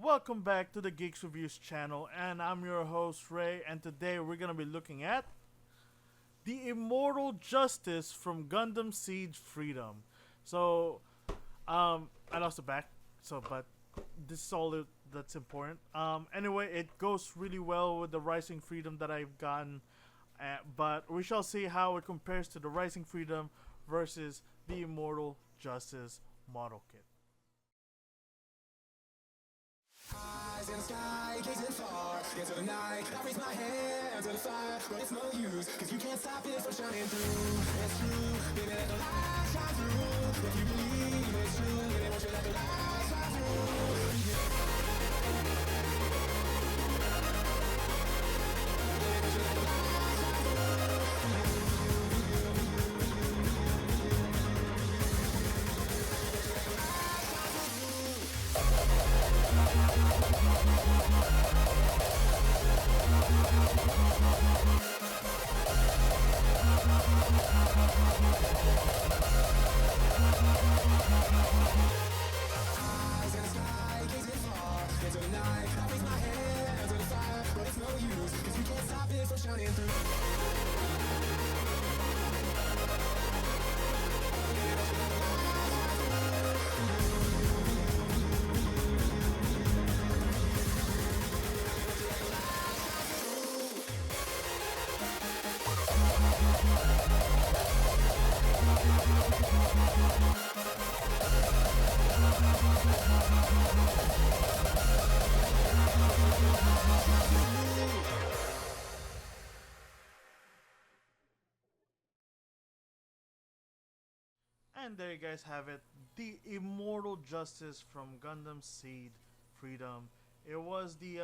welcome back to the Geeks Reviews channel, and I'm your host Ray, and today we're gonna be looking at the Immortal Justice from Gundam Siege Freedom. So, I lost the back, but this is all that's important. Anyway, it goes really well with the Rising Freedom that I've gotten, but we shall see how it compares to the Rising Freedom versus the Immortal Justice model kit. Eyes in the sky, gazing far into the night. I raise my hand to the fire, but it's no use, cause you can't stop it from shining through. It's true, baby, let the light shine through. If you believe it's true, then won't you let the light shine through? And there you guys have it, the Immortal Justice from Gundam Siege Freedom. It was the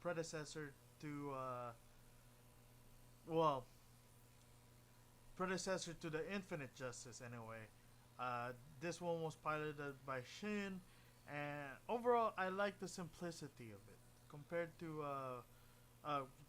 predecessor to predecessor to the Infinite Justice anyway. This one was piloted by Shinn, and overall I like the simplicity of it compared to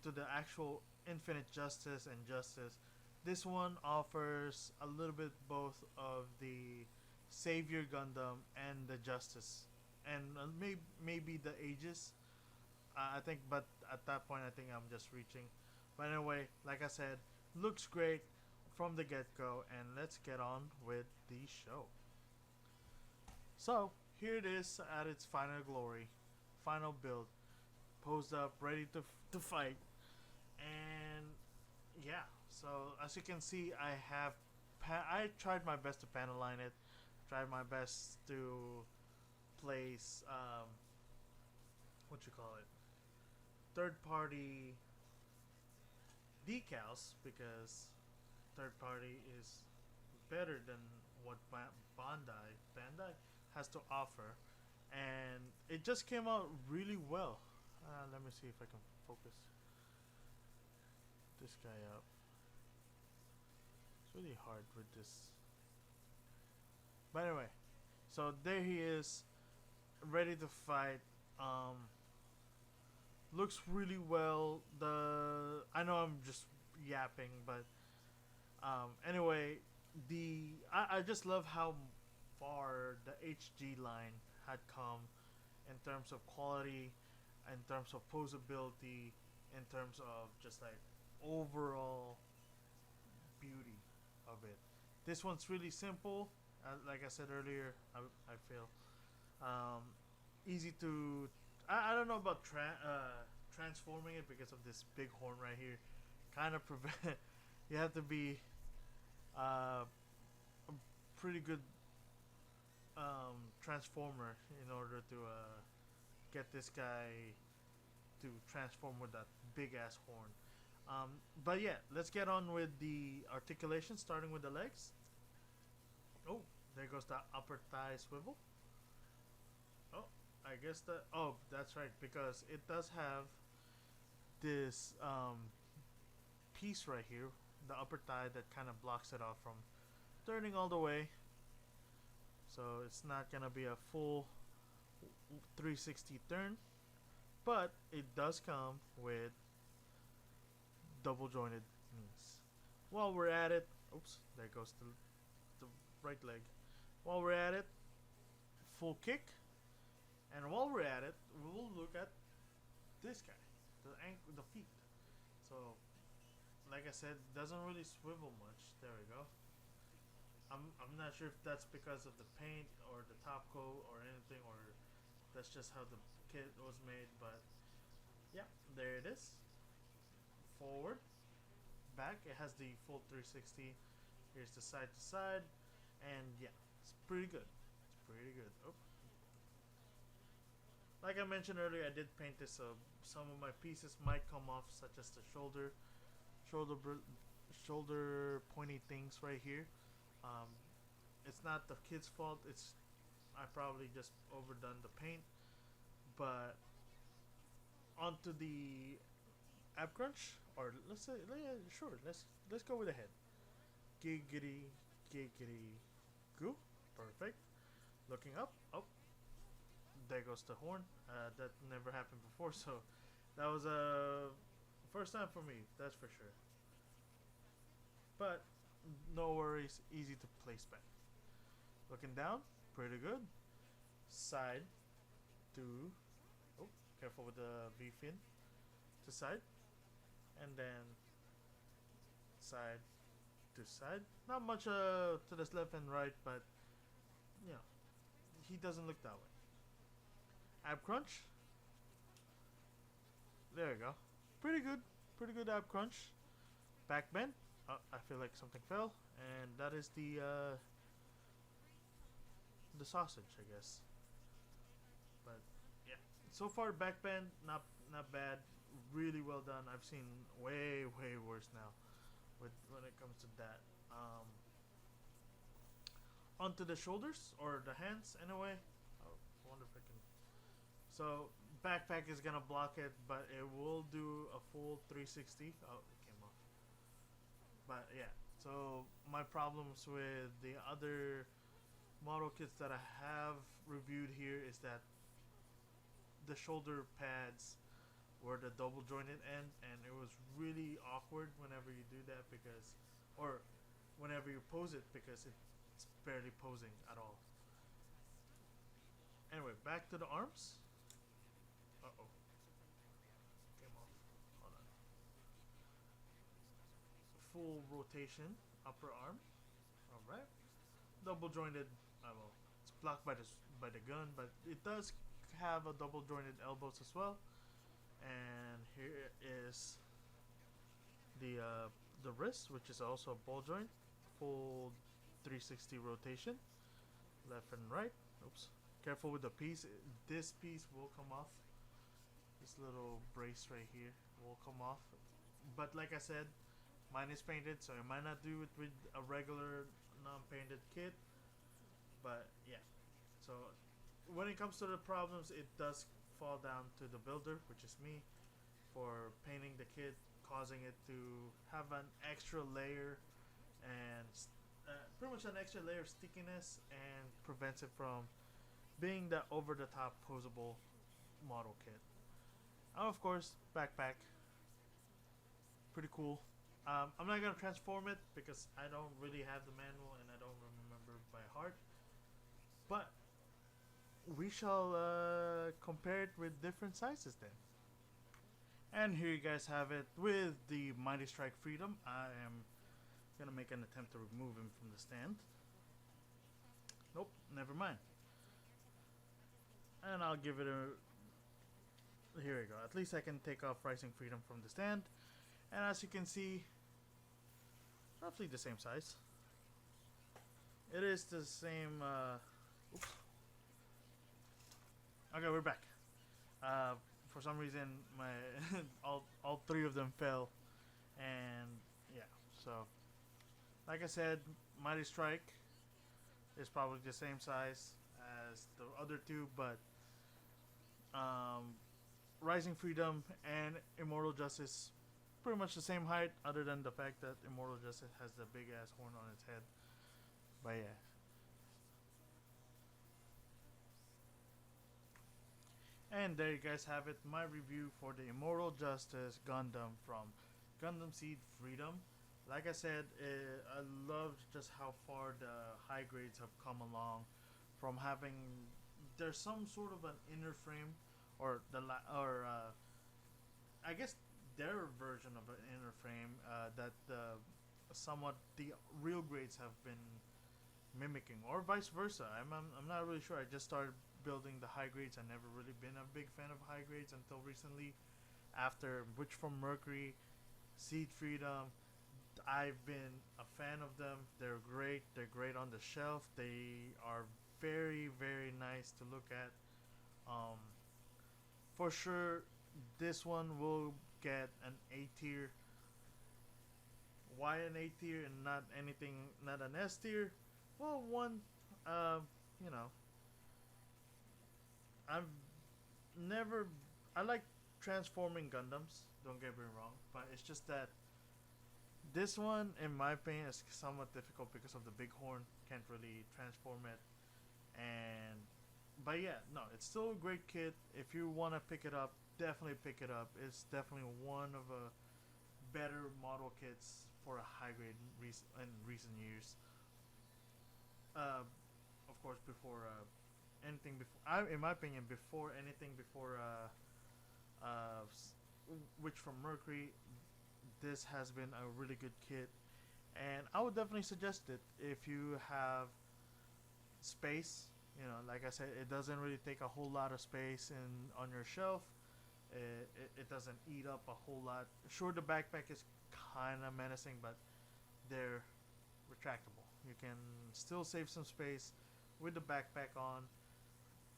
the actual Infinite Justice and Justice. This one offers a little bit both of the Savior Gundam and the Justice, and maybe the Aegis. I think, but at that point, I think I'm just reaching. But anyway, like I said, looks great from the get-go, and let's get on with the show. So here it is at its final glory, final build, posed up, ready to fight, and yeah. So as you can see, I tried my best to panel line it, tried my best to place third-party decals, because third party is better than what Bandai has to offer, and it just came out really well. Let me see if I can focus this guy up. Really hard with this, but anyway, so there he is, ready to fight. Looks really well. I know I'm just yapping, but anyway, I just love how far the HG line had come in terms of quality, in terms of posability, in terms of just like overall beauty of it. This one's really simple, like I said earlier. I feel easy to I don't know about transforming it because of this big horn right here. Kind of prevent you have to be a pretty good transformer in order to get this guy to transform with that big ass horn. But yeah, let's get on with the articulation, starting with the legs. Oh, there goes the upper thigh swivel. Oh, I guess that's right, because it does have this piece right here, the upper thigh, that kind of blocks it off from turning all the way. So it's not gonna be a full 360 turn, but it does come with double jointed knees. While we're at it, oops, there goes the right leg. While we're at it, full kick, and while while we're at it, we'll look at this guy, the feet. So, like I said, doesn't really swivel much. There we go. I'm not sure if that's because of the paint or the top coat or anything, or that's just how the kit was made. But yeah, there it is. Forward, back. It has the full 360. Here's the side to side, and yeah, it's pretty good. It's pretty good. Oh. Like I mentioned earlier, I did paint this, so some of my pieces might come off, such as the shoulder pointy things right here. It's not the kid's fault. It's I probably just overdone the paint. But onto the ab crunch, or let's say, yeah, sure. Let's go with the head. Giggity, giggity, goo. Perfect. Looking up. Oh, there goes the horn. That never happened before, so that was a first time for me. That's for sure. But no worries, easy to place back. Looking down, pretty good. Side to, oh, careful with the V fin, to side, and then side to side. Not much to the left and right, but you know, he doesn't look that way. Ab crunch. There you go. Pretty good ab crunch. Back bend. I feel like something fell, and that is the sausage, I guess. But yeah, so far back bend not bad. Really well done. I've seen way worse now when it comes to that. Onto the shoulders or the hands anyway. Oh, I wonder if I can. So backpack is gonna block it, but it will do a full 360. Oh, it came off. But yeah, so my problems with the other model kits that I have reviewed here is that the shoulder pads were the double jointed end, and it was really awkward whenever you do that, because, or whenever you pose it, because it's barely posing at all. Anyway, back to the arms. Uh-oh. Came off. Hold on. Full rotation, upper arm. Alright. Double jointed, well, it's blocked by the gun, but it does have a double jointed elbows as well. And here is the wrist, which is also a ball joint, full 360 rotation, left and right. Oops, careful with the piece. This piece will come off. This little brace right here will come off. But like I said, mine is painted, so I might not do it with a regular non-painted kit. But yeah, so when it comes to the problems, it does fall down to the builder, which is me, for painting the kit, causing it to have an extra layer and pretty much an extra layer of stickiness, and prevents it from being the over-the-top posable model kit. And of course, backpack, pretty cool. I'm not gonna transform it because I don't really have the manual and I don't remember by heart, but we shall compare it with different sizes then. And here you guys have it with the Mighty Strike Freedom. I am gonna make an attempt to remove him from the stand. Nope, never mind. And I'll give it a, here we go. At least I can take off Rising Freedom from the stand. And as you can see, roughly the same size. It is the same, oops. Okay, we're back. For some reason, my all three of them fell, and yeah. So, like I said, Mighty Strike is probably the same size as the other two, but Rising Freedom and Immortal Justice pretty much the same height, other than the fact that Immortal Justice has the big ass horn on its head. But yeah. And there you guys have it, my review for the Immortal Justice Gundam from Gundam Seed Freedom. Like I said, I loved just how far the high grades have come along, from having there's some sort of an inner frame, or I guess their version of an inner frame that somewhat the real grades have been mimicking, or vice versa. I'm not really sure. I just started building the high grades. I've never really been a big fan of high grades until recently. After Witch from Mercury, Seed Freedom, I've been a fan of them. They're great. They're great on the shelf. They are very, very nice to look at. Um, for sure, this one will get an A tier. Why an A tier and not anything, not an S tier? Well, one, uh, you know, I've never. I like transforming Gundams. Don't get me wrong, but it's just that this one, in my opinion, is somewhat difficult because of the big horn. Can't really transform it, and but yeah, no, it's still a great kit. If you want to pick it up, definitely pick it up. It's definitely one of the better model kits for a high grade in recent years. Uh, of course, before anything before, in my opinion, before anything before Witch from Mercury, this has been a really good kit, and I would definitely suggest it if you have space. You know, like I said, it doesn't really take a whole lot of space in on your shelf. It doesn't eat up a whole lot. Sure, the backpack is kind of menacing, but they're retractable. You can still save some space with the backpack on,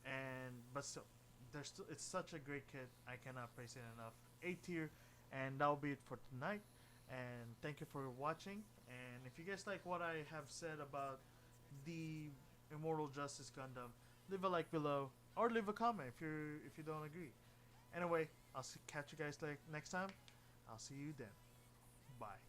and but still, there's still, it's such a great kit. I cannot praise it enough. A tier, and that'll be it for tonight. And thank you for watching. And if you guys like what I have said about the Immortal Justice Gundam, leave a like below or leave a comment if you don't agree. Anyway, I'll catch you guys next time. I'll see you then. Bye.